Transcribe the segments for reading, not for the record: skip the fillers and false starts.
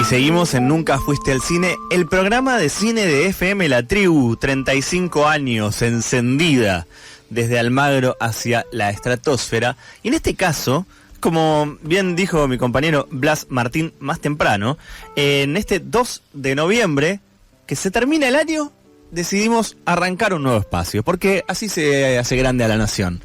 Y seguimos en Nunca Fuiste al Cine, el programa de cine de FM La Tribu, 35 años, encendida, desde Almagro hacia la estratosfera. Y en este caso, como bien dijo mi compañero Blas Martín más temprano, en este 2 de noviembre, que se termina el año, decidimos arrancar un nuevo espacio, porque así se hace grande a la nación.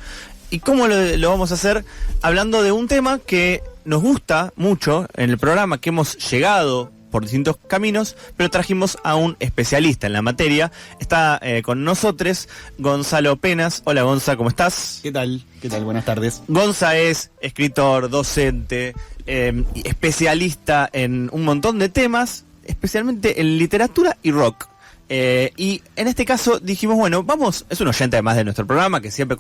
¿Y cómo lo vamos a hacer? Hablando de un tema que nos gusta mucho en el programa, que hemos llegado por distintos caminos, pero trajimos a un especialista en la materia. Está con nosotros Gonzalo Penas. Hola Gonza, ¿cómo estás? ¿Qué tal? ¿Qué tal? Buenas tardes. Gonza es escritor, docente, especialista en un montón de temas, especialmente en literatura y rock. Y en este caso dijimos, bueno, es un oyente además de nuestro programa, que siempre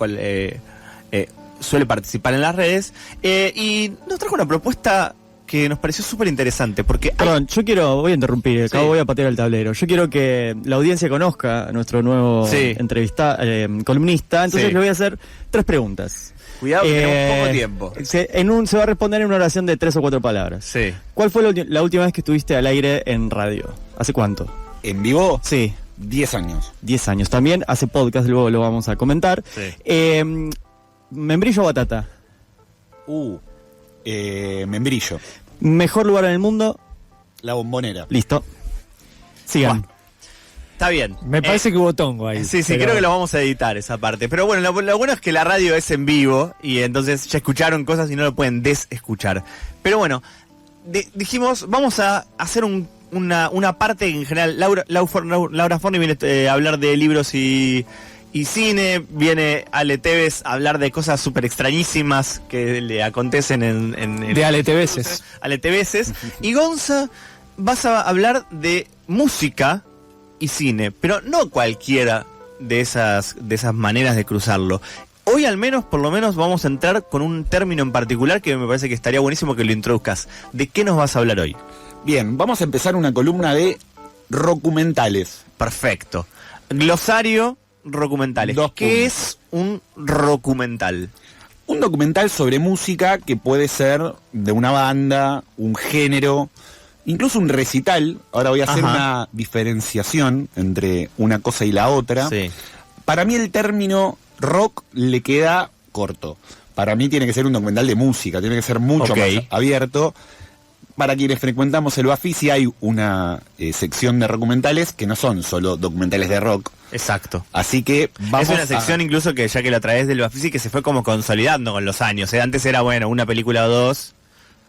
suele participar en las redes, y nos trajo una propuesta que nos pareció súper interesante, porque... Perdón, voy a interrumpir, voy a patear el tablero. Yo quiero que la audiencia conozca a nuestro nuevo columnista, entonces le voy a hacer 3 preguntas. Cuidado, que tenemos poco tiempo. Se va a responder en una oración de 3 o 4 palabras. Sí. ¿Cuál fue la última vez que estuviste al aire en radio? ¿Hace cuánto? ¿En vivo? Sí. 10 años. 10 años. También hace podcast, luego lo vamos a comentar. Sí. ¿Membrillo o batata? Membrillo. ¿Mejor lugar en el mundo? La Bombonera. Listo. Sigan. Bueno, está bien. Me parece que hubo tongo ahí. Sí, creo que lo vamos a editar esa parte. Pero bueno, lo bueno es que la radio es en vivo y entonces ya escucharon cosas y no lo pueden desescuchar. Pero bueno, dijimos, vamos a hacer una parte en general. Laura Forni viene a hablar de libros y cine, viene Ale Tevez a hablar de cosas súper extrañísimas que le acontecen de Ale Teveces. Ale Teveces. Y Gonza, vas a hablar de música y cine, pero no cualquiera de esas maneras de cruzarlo. Hoy por lo menos vamos a entrar con un término en particular que me parece que estaría buenísimo que lo introduzcas. ¿De qué nos vas a hablar hoy? Bien, vamos a empezar una columna de documentales. Perfecto. Glosario documentales. ¿Qué es un documental? Un documental sobre música que puede ser de una banda, un género, incluso un recital. Ahora voy a hacer una diferenciación entre una cosa y la otra. Sí. Para mí el término rock le queda corto. Para mí tiene que ser un documental de música, tiene que ser mucho más abierto. Para quienes frecuentamos el Bafisi hay una sección de documentales que no son solo documentales de rock. Exacto. Así que vamos es una sección incluso que ya que la traes del Bafisi que se fue como consolidando con los años. Antes era, una película o dos,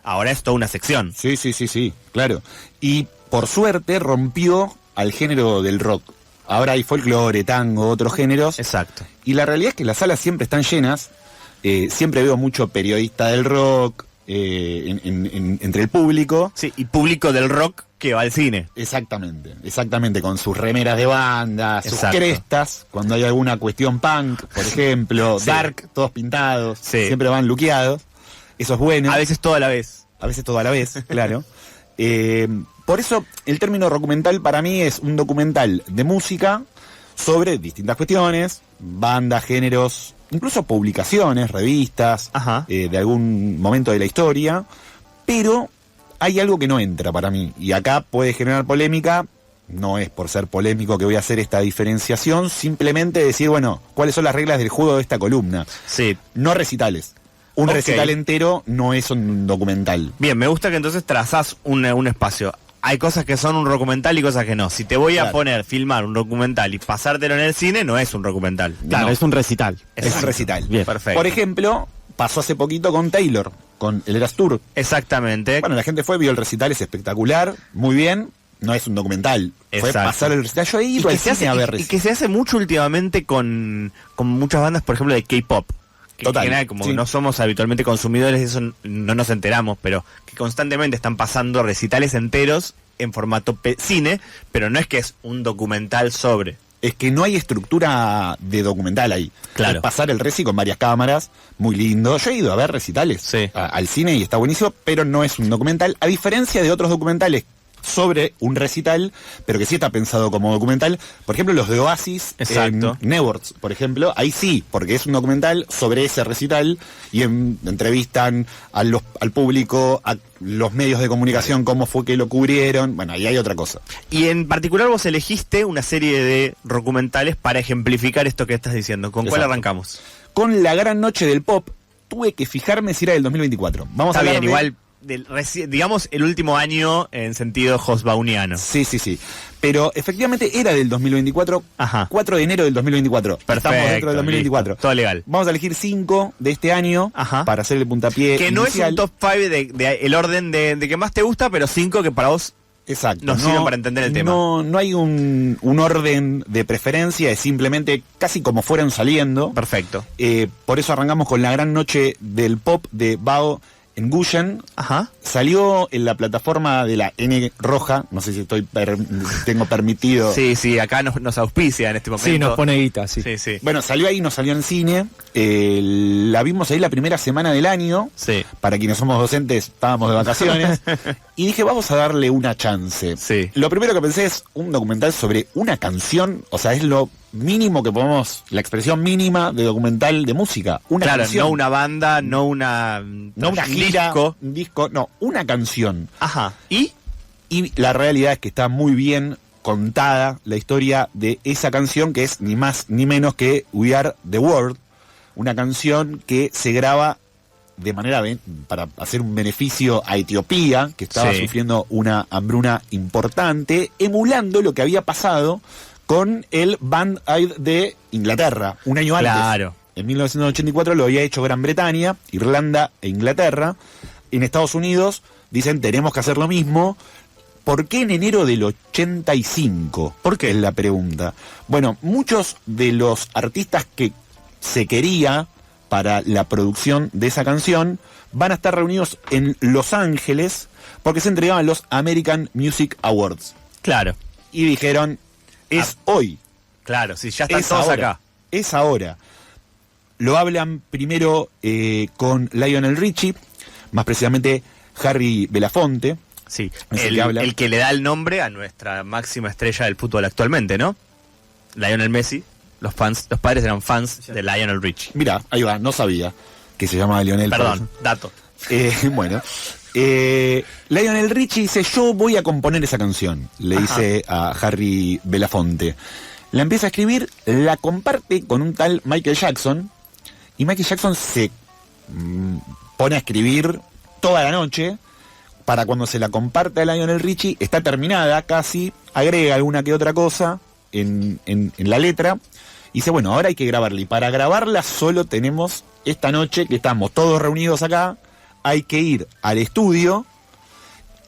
ahora es toda una sección. Sí, claro. Y por suerte rompió al género del rock. Ahora hay folclore, tango, otros géneros. Exacto. Y la realidad es que las salas siempre están llenas. Siempre veo mucho periodista del rock entre el público. Sí, y público del rock que va al cine. Exactamente, con sus remeras de banda, sus crestas, cuando hay alguna cuestión punk, por ejemplo, dark, todos pintados, siempre van luqueados. Eso es bueno. A veces todo a la vez. Claro. Por eso el término documental para mí es un documental de música sobre distintas cuestiones, bandas, géneros, incluso publicaciones, revistas, de algún momento de la historia, pero hay algo que no entra para mí, y acá puede generar polémica. No es por ser polémico que voy a hacer esta diferenciación, simplemente decir, ¿cuáles son las reglas del juego de esta columna? Sí. No recitales. Un recital entero no es un documental. Bien, me gusta que entonces trazás un espacio. Hay cosas que son un documental y cosas que no. Si te voy a filmar un documental y pasártelo en el cine, no es un documental. Claro, es un recital. Es un recital. Bien, perfecto. Por ejemplo, pasó hace poquito con Taylor, con el Eras Tour. Exactamente. La gente vio el recital, es espectacular, muy bien. No es un documental. Fue pasar el recital. Yo he ido al cine a ver recital. Y que se hace mucho últimamente con muchas bandas, por ejemplo, de K-pop. Total. Como no somos habitualmente consumidores, eso no nos enteramos, pero que constantemente están pasando recitales enteros en formato cine, pero no es que es un documental sobre. Es que no hay estructura de documental ahí. Claro. Es pasar el reci con varias cámaras, muy lindo. Yo he ido a ver recitales al cine y está buenísimo, pero no es un documental, a diferencia de otros documentales sobre un recital, pero que sí está pensado como documental. Por ejemplo, los de Oasis, exacto, en Networks, por ejemplo, ahí sí, porque es un documental sobre ese recital y entrevistan al público, a los medios de comunicación, cómo fue que lo cubrieron. Bueno, ahí hay otra cosa. Y en particular vos elegiste una serie de documentales para ejemplificar esto que estás diciendo. ¿Con cuál arrancamos? Con La Gran Noche del Pop. Tuve que fijarme si era del 2024. Vamos a hablar igual, digamos, el último año en sentido hosbauniano. Sí. Pero efectivamente era del 2024, 4 de enero del 2024. Perfecto, estamos dentro del 2024. Listo, todo legal. Vamos a elegir 5 de este año para hacer el puntapié que no inicial. Es un top 5 de el orden de que más te gusta, pero 5 que para vos nos sirven para entender el tema. No hay un orden de preferencia, es simplemente casi como fueron saliendo. Perfecto. Por eso arrancamos con La Gran Noche del Pop de Bao Nguyen. Salió en la plataforma de la N Roja, no sé si tengo permitido. Sí, acá nos auspicia en este momento. Sí, nos pone guita, sí. Bueno, salió ahí, nos salió en cine. La vimos ahí la primera semana del año. Sí. Para quienes somos docentes, estábamos de vacaciones. Y dije, vamos a darle una chance. Sí. Lo primero que pensé es un documental sobre una canción, o sea, es lo mínimo que podemos, la expresión mínima de documental de música. Una canción. No una banda, no una gira, un disco, no, una canción. ¿Y la realidad es que está muy bien contada la historia de esa canción, que es ni más ni menos que We Are the World, una canción que se graba de manera para hacer un beneficio a Etiopía, que estaba sufriendo una hambruna importante, emulando lo que había pasado con el Band Aid de Inglaterra, un año antes. Claro. En 1984 lo había hecho Gran Bretaña, Irlanda e Inglaterra. En Estados Unidos dicen, tenemos que hacer lo mismo. ¿Por qué en enero del 85? ¿Por qué? Es la pregunta. Bueno, muchos de los artistas que se quería para la producción de esa canción van a estar reunidos en Los Ángeles porque se entregaban los American Music Awards. Claro. Y dijeron, es hoy. Claro, sí, ya están todos ahora, acá. Es ahora. Lo hablan primero con Lionel Richie, más precisamente Harry Belafonte. Sí, el que le da el nombre a nuestra máxima estrella del fútbol actualmente, ¿no? Lionel Messi. Los padres eran fans de Lionel Richie. Mira, ahí va, no sabía que se llamaba Lionel. Perdón, dato. Bueno, Lionel Richie dice, yo voy a componer esa canción, le dice a Harry Belafonte. La empieza a escribir, la comparte con un tal Michael Jackson, y Michael Jackson se pone a escribir toda la noche. Para cuando se la comparte a Lionel Richie, está terminada casi, agrega alguna que otra cosa en la letra, y dice, bueno, ahora hay que grabarla, y para grabarla solo tenemos esta noche, que estamos todos reunidos acá, hay que ir al estudio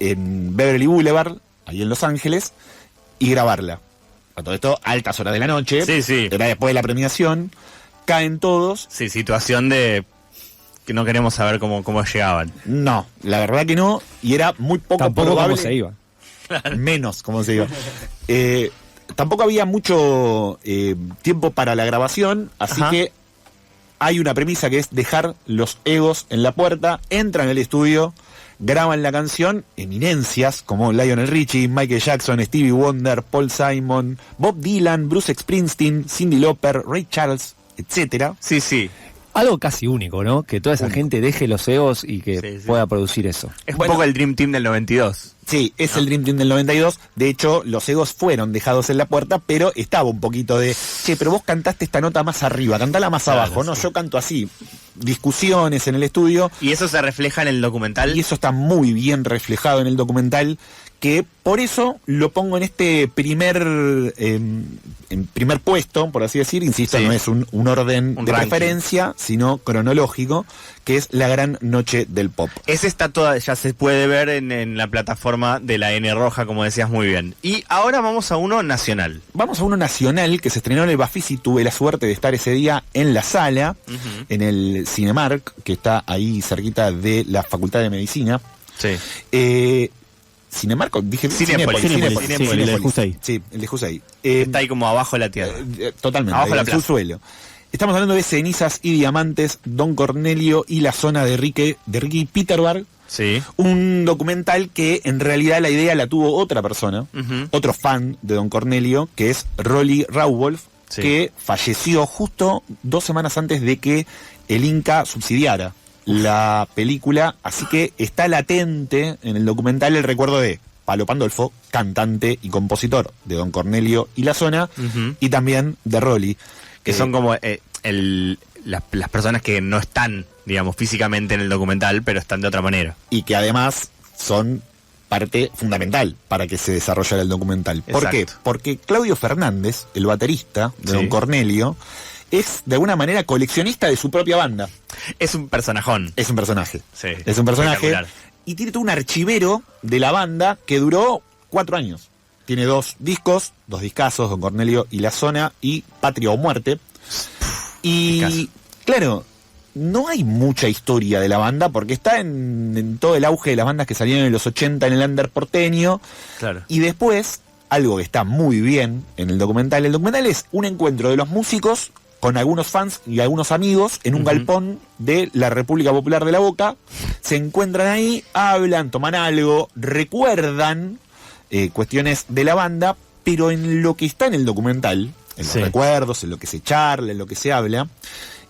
en Beverly Boulevard, ahí en Los Ángeles, y grabarla. A todo esto, altas horas de la noche, era después de la premiación, caen todos. Sí, situación de que no queremos saber cómo llegaban. No, la verdad que no, y era muy poco tampoco probable. Cómo se iba. Menos cómo se iba. Tampoco había mucho tiempo para la grabación, así que hay una premisa que es dejar los egos en la puerta, entran al estudio, graban la canción, eminencias como Lionel Richie, Michael Jackson, Stevie Wonder, Paul Simon, Bob Dylan, Bruce Springsteen, Cyndi Lauper, Ray Charles, etcétera. Sí. Algo casi único, ¿no? Que toda esa gente deje los egos y que pueda producir eso. Es un poco el Dream Team del 92. Sí, es el Dream Team del 92. De hecho, los egos fueron dejados en la puerta, pero estaba un poquito de, che, pero vos cantaste esta nota más arriba, cantala más abajo. No, yo canto así. Discusiones en el estudio. Y eso se refleja en el documental. Y eso está muy bien reflejado en el documental, que por eso lo pongo en este primer puesto, por así decir. Insisto, no es un orden de preferencia, sino cronológico, que es La Gran Noche del Pop. Ese está toda, ya se puede ver en la plataforma de la N Roja, como decías muy bien. Y ahora vamos a uno nacional. Vamos a uno nacional que se estrenó en el Bafisi. Tuve la suerte de estar ese día en la sala, en el Cinemark, que está ahí cerquita de la Facultad de Medicina. Sí. Cinemark, dije Cinépolis, el de Jusey. Sí, el de Jusey. Está ahí como abajo de la tierra. Totalmente, abajo de la subsuelo. Estamos hablando de Cenizas y Diamantes, Don Cornelio y la zona de Ricky Peterberg. Sí. Un documental que en realidad la idea la tuvo otra persona, otro fan de Don Cornelio, que es Rolly Rauwolf, que falleció justo 2 semanas antes de que el Inca subsidiara la película, así que está latente en el documental el recuerdo de Palo Pandolfo, cantante y compositor de Don Cornelio y la zona, y también de Rolly. Que son como las personas que no están, digamos, físicamente en el documental, pero están de otra manera. Y que además son parte fundamental para que se desarrollara el documental. ¿Por qué? Porque Claudio Fernández, el baterista de Don Cornelio, es de alguna manera coleccionista de su propia banda. Es un personajón. Es un personaje. Sí. Es un personaje. Y tiene todo un archivero de la banda que duró 4 años. Tiene 2 discos, 2 discazos, Don Cornelio y la zona, y Patria o Muerte. Y claro, no hay mucha historia de la banda porque está en todo el auge de las bandas que salieron en los 80 en el under porteño. Claro. Y después, algo que está muy bien en el documental es un encuentro de los músicos con algunos fans y algunos amigos en un galpón de la República Popular de La Boca. Se encuentran ahí, hablan, toman algo, recuerdan cuestiones de la banda, pero en lo que está en el documental, en los recuerdos, en lo que se charla, en lo que se habla,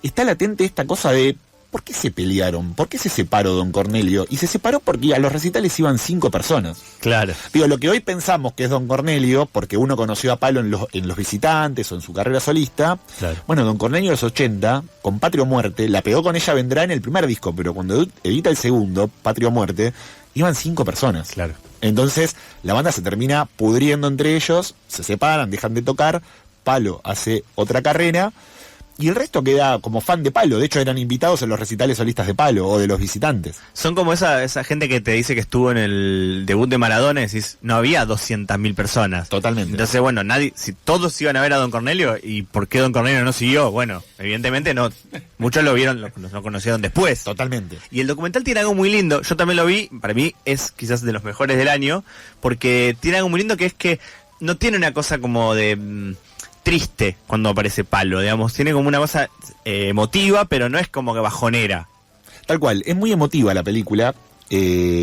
está latente esta cosa de ¿por qué se pelearon? ¿Por qué se separó Don Cornelio? Y se separó porque a los recitales iban 5 personas. Claro. Digo, lo que hoy pensamos que es Don Cornelio, porque uno conoció a Palo en los Visitantes o en su carrera solista. Claro. Bueno, Don Cornelio en los 80, con Patria o Muerte, la pegó con Ella Vendrá en el primer disco, pero cuando edita el segundo, Patria o Muerte, iban 5 personas. Claro. Entonces, la banda se termina pudriendo entre ellos, se separan, dejan de tocar, Palo hace otra carrera, y el resto queda como fan de Palo. De hecho, eran invitados en los recitales solistas de Palo o de los Visitantes. Son como esa gente que te dice que estuvo en el debut de Maradona y decís, no había 200.000 personas. Totalmente. Entonces, bueno, si todos iban a ver a Don Cornelio, ¿y por qué Don Cornelio no siguió? Bueno, evidentemente no. Muchos lo vieron, lo conocieron después. Totalmente. Y el documental tiene algo muy lindo. Yo también lo vi, para mí es quizás de los mejores del año, porque tiene algo muy lindo que es que no tiene una cosa como de triste cuando aparece Palo, digamos, tiene como una cosa emotiva, pero no es como que bajonera. Tal cual, es muy emotiva la película,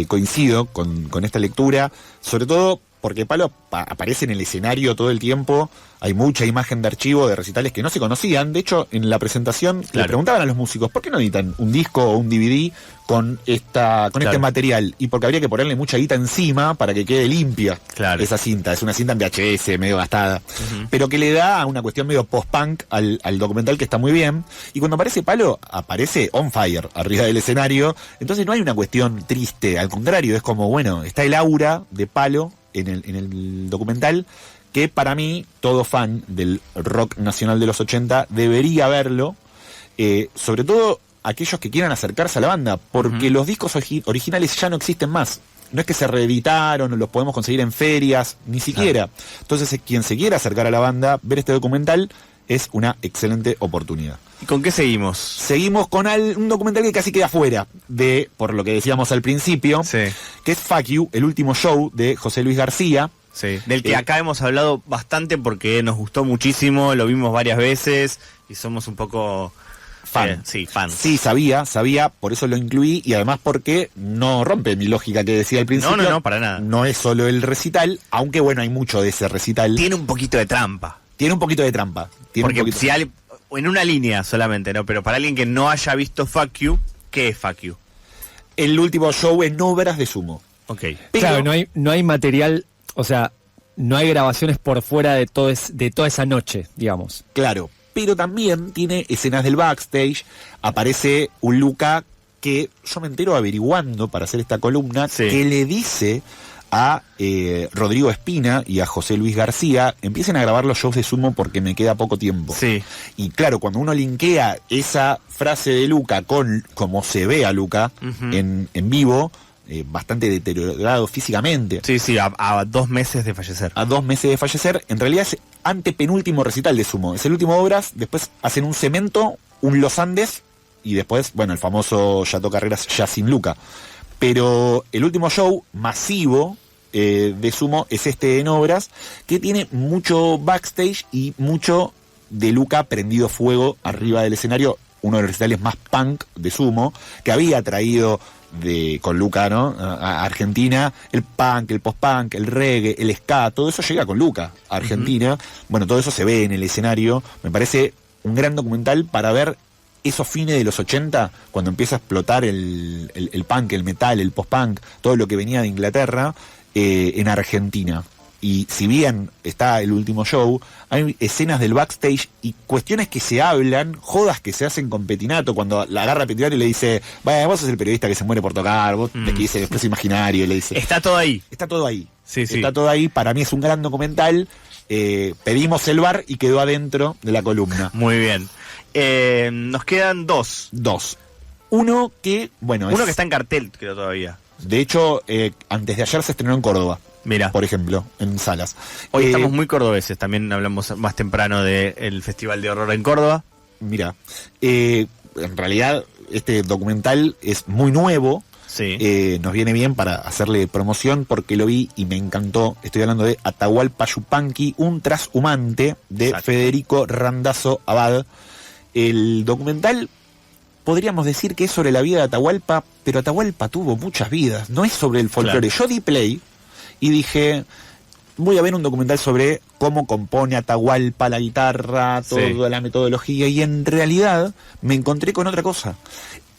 coincido con esta lectura, sobre todo porque Palo aparece en el escenario todo el tiempo, hay mucha imagen de archivo de recitales que no se conocían. De hecho, en la presentación le preguntaban a los músicos, ¿por qué no editan un disco o un DVD con este material? Y porque habría que ponerle mucha guita encima para que quede limpia esa cinta. Es una cinta en VHS, medio gastada, pero que le da una cuestión medio post-punk al documental, que está muy bien. Y cuando aparece Palo, aparece on fire arriba del escenario. Entonces no hay una cuestión triste, al contrario, es como, bueno, está el aura de Palo en el documental, que para mí, todo fan del rock nacional de los 80 debería verlo, sobre todo aquellos que quieran acercarse a la banda, porque los discos originales ya no existen más. No es que se reeditaron, los podemos conseguir en ferias, ni siquiera. Entonces, quien se quiera acercar a la banda, ver este documental, es una excelente oportunidad. ¿Y con qué seguimos? Seguimos con un documental que casi queda fuera por lo que decíamos al principio, que es Fuck You, el último show de José Luis García. Sí, del que acá hemos hablado bastante porque nos gustó muchísimo, lo vimos varias veces y somos un poco fans. Fans. Sí, sabía, por eso lo incluí, y además porque no rompe mi lógica que decía al principio. No, para nada. No es solo el recital, aunque bueno, hay mucho de ese recital. Tiene un poquito de trampa. Porque si alguien, en una línea solamente, ¿no? Pero para alguien que no haya visto Fuck You, ¿qué es Fuck You? El último show en Obras de Sumo. Ok. Pero, claro, no hay material, o sea, no hay grabaciones por fuera de toda esa noche, digamos. Claro, pero también tiene escenas del backstage. Aparece un Luca que yo me entero averiguando para hacer esta columna, que le dice a Rodrigo Espina y a José Luis García, empiecen a grabar los shows de Sumo porque me queda poco tiempo. Sí. Y claro, cuando uno linkea esa frase de Luca con cómo se ve a Luca en vivo, bastante deteriorado físicamente. Sí, a 2 meses de fallecer. A 2 meses de fallecer. En realidad es antepenúltimo recital de Sumo. Es el último Obras, después hacen un Cemento, un Los Andes, y después, bueno, el famoso Yato Carreras ya sin Luca. Pero el último show masivo de Sumo es este en Obras, que tiene mucho backstage y mucho de Luca prendido fuego arriba del escenario, uno de los recitales más punk de Sumo, que había traído con Luca, ¿no?, a Argentina, el punk, el post-punk, el reggae, el ska, todo eso llega con Luca a Argentina. Bueno, todo eso se ve en el escenario. Me parece un gran documental para ver esos fines de los 80, cuando empieza a explotar el punk, el metal, el post-punk, todo lo que venía de Inglaterra, en Argentina. Y si bien está el último show, hay escenas del backstage y cuestiones que se hablan, jodas que se hacen con Pettinato, cuando la agarra a Pettinato y le dice, vaya, vos sos el periodista que se muere por tocar, vos te dice después imaginario, y le dice... Está todo ahí. Está todo ahí. Sí, sí. Está todo ahí. Para mí es un gran documental. Pedimos el bar y quedó adentro de la columna. Muy bien. Nos quedan dos. Uno que, bueno... Uno que está en cartel, creo, todavía. De hecho, antes de ayer se estrenó en Córdoba. Mira, por ejemplo, en salas. Hoy estamos muy cordobeses, también hablamos más temprano del Festival de Horror en Córdoba. Mira, en realidad este documental es muy nuevo. Sí. Nos viene bien para hacerle promoción porque lo vi y me encantó. Estoy hablando de Atahualpa Yupanqui, un trashumante de Exacto. Federico Randazzo Abad. El documental podríamos decir que es sobre la vida de Atahualpa, pero Atahualpa tuvo muchas vidas, no es sobre el folclore. Claro. Yo di play y dije, voy a ver un documental sobre cómo compone Atahualpa la guitarra, toda la metodología, y en realidad me encontré con otra cosa.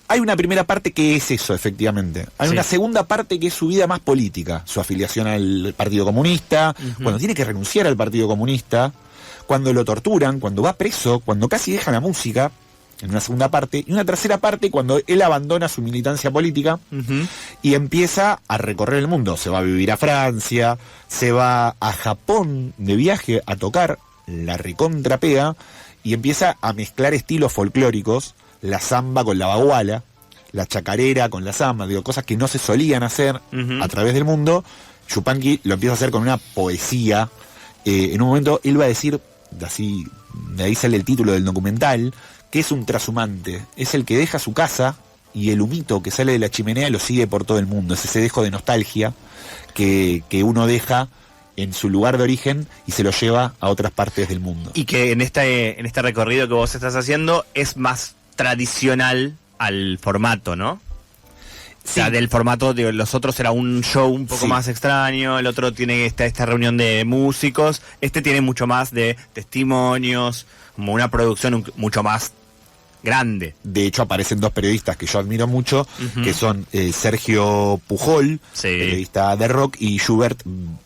Hay una primera parte que es eso, efectivamente. Hay una segunda parte que es su vida más política, su afiliación al Partido Comunista, cuando tiene que renunciar al Partido Comunista, cuando lo torturan, cuando va preso, cuando casi deja la música, en una segunda parte, y una tercera parte cuando él abandona su militancia política y empieza a recorrer el mundo. Se va a vivir a Francia, se va a Japón de viaje a tocar, la recontrapea, y empieza a mezclar estilos folclóricos, la samba con la baguala, la chacarera con la samba, digo, cosas que no se solían hacer a través del mundo. Yupanqui lo empieza a hacer con una poesía. En un momento él va a decir, así, de ahí sale el título del documental, que es un trashumante, es el que deja su casa y el humito que sale de la chimenea lo sigue por todo el mundo, es ese dejo de nostalgia que uno deja en su lugar de origen y se lo lleva a otras partes del mundo. Y que en este recorrido que vos estás haciendo es más tradicional al formato, ¿no? O sea, del formato de los otros era un show un poco más extraño, el otro tiene esta reunión de músicos, este tiene mucho más de testimonios, como una producción mucho más grande. De hecho aparecen dos periodistas que yo admiro mucho, que son Sergio Pujol, periodista de rock, y Schubert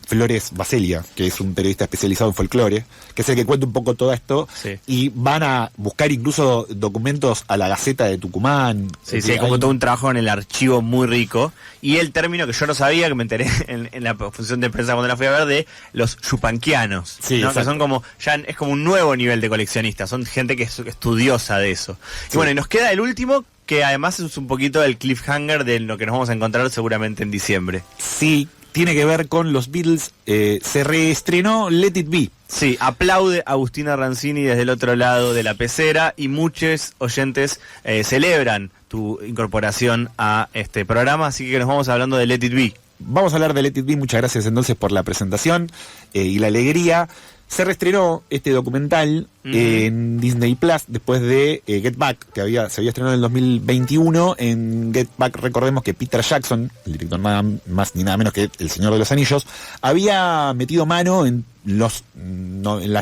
Flores Baselia, que es un periodista especializado en folclore, que es el que cuenta un poco todo esto, y van a buscar incluso documentos a la Gaceta de Tucumán. Sí, hay como todo un trabajo en el archivo muy rico, y el término que yo no sabía, que me enteré en la función de prensa cuando la fui a ver, de los yupanquianos, ¿no? Que son como, ya es como un nuevo nivel de coleccionistas, son gente que es estudiosa de eso. Y bueno, y nos queda el último, que además es un poquito el cliffhanger de lo que nos vamos a encontrar seguramente en diciembre. Sí, tiene que ver con los Beatles. Se reestrenó Let It Be. Sí, aplaude Agustina Rancini desde el otro lado de la pecera, y muchos oyentes celebran tu incorporación a este programa, así que nos vamos hablando de Let It Be. Vamos a hablar de Let It Be. Muchas gracias entonces por la presentación y la alegría. Se reestrenó este documental en Disney Plus después de Get Back, que se había estrenado en el 2021. En Get Back, recordemos que Peter Jackson, el director nada más ni nada menos que El Señor de los Anillos, había metido mano en las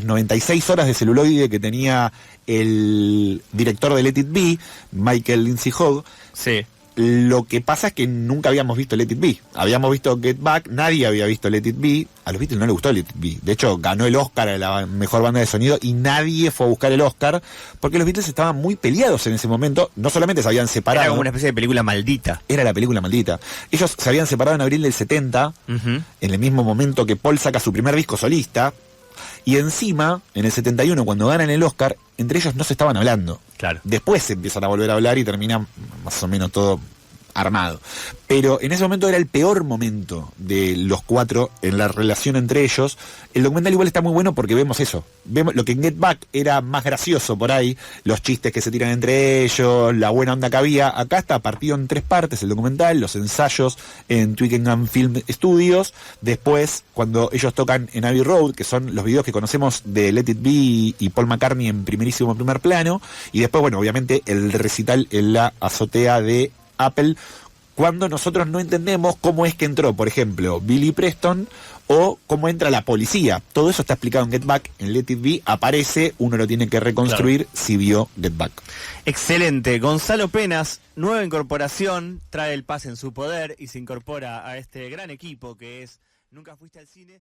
96 horas de celuloide que tenía el director de Let It Be, Michael Lindsay Hogg. Sí. Lo que pasa es que nunca habíamos visto Let It Be. Habíamos visto Get Back, nadie había visto Let It Be. A los Beatles no les gustó Let It Be. De hecho, ganó el Oscar a la mejor banda de sonido y nadie fue a buscar el Oscar porque los Beatles estaban muy peleados en ese momento. No solamente se habían separado. Era como una especie de película maldita. Era la película maldita. Ellos se habían separado en abril del 70, en el mismo momento que Paul saca su primer disco solista. Y encima, en el 71, cuando ganan el Oscar, entre ellos no se estaban hablando. Claro. Después se empiezan a volver a hablar y termina más o menos todo armado. Pero en ese momento era el peor momento de los cuatro en la relación entre ellos. El documental igual está muy bueno porque vemos eso. Vemos lo que en Get Back era más gracioso por ahí, los chistes que se tiran entre ellos, la buena onda que había. Acá está partido en 3 partes el documental, los ensayos en Twickenham Film Studios, después cuando ellos tocan en Abbey Road, que son los videos que conocemos de Let It Be y Paul McCartney en primerísimo primer plano, y después, bueno, obviamente el recital en la azotea de Apple, cuando nosotros no entendemos cómo es que entró, por ejemplo, Billy Preston, o cómo entra la policía. Todo eso está explicado en Get Back, en Let It Be, aparece, uno lo tiene que reconstruir si vio Get Back. Excelente. Gonzalo Penas, nueva incorporación, trae el pase en su poder y se incorpora a este gran equipo que es Nunca Fuiste al Cine.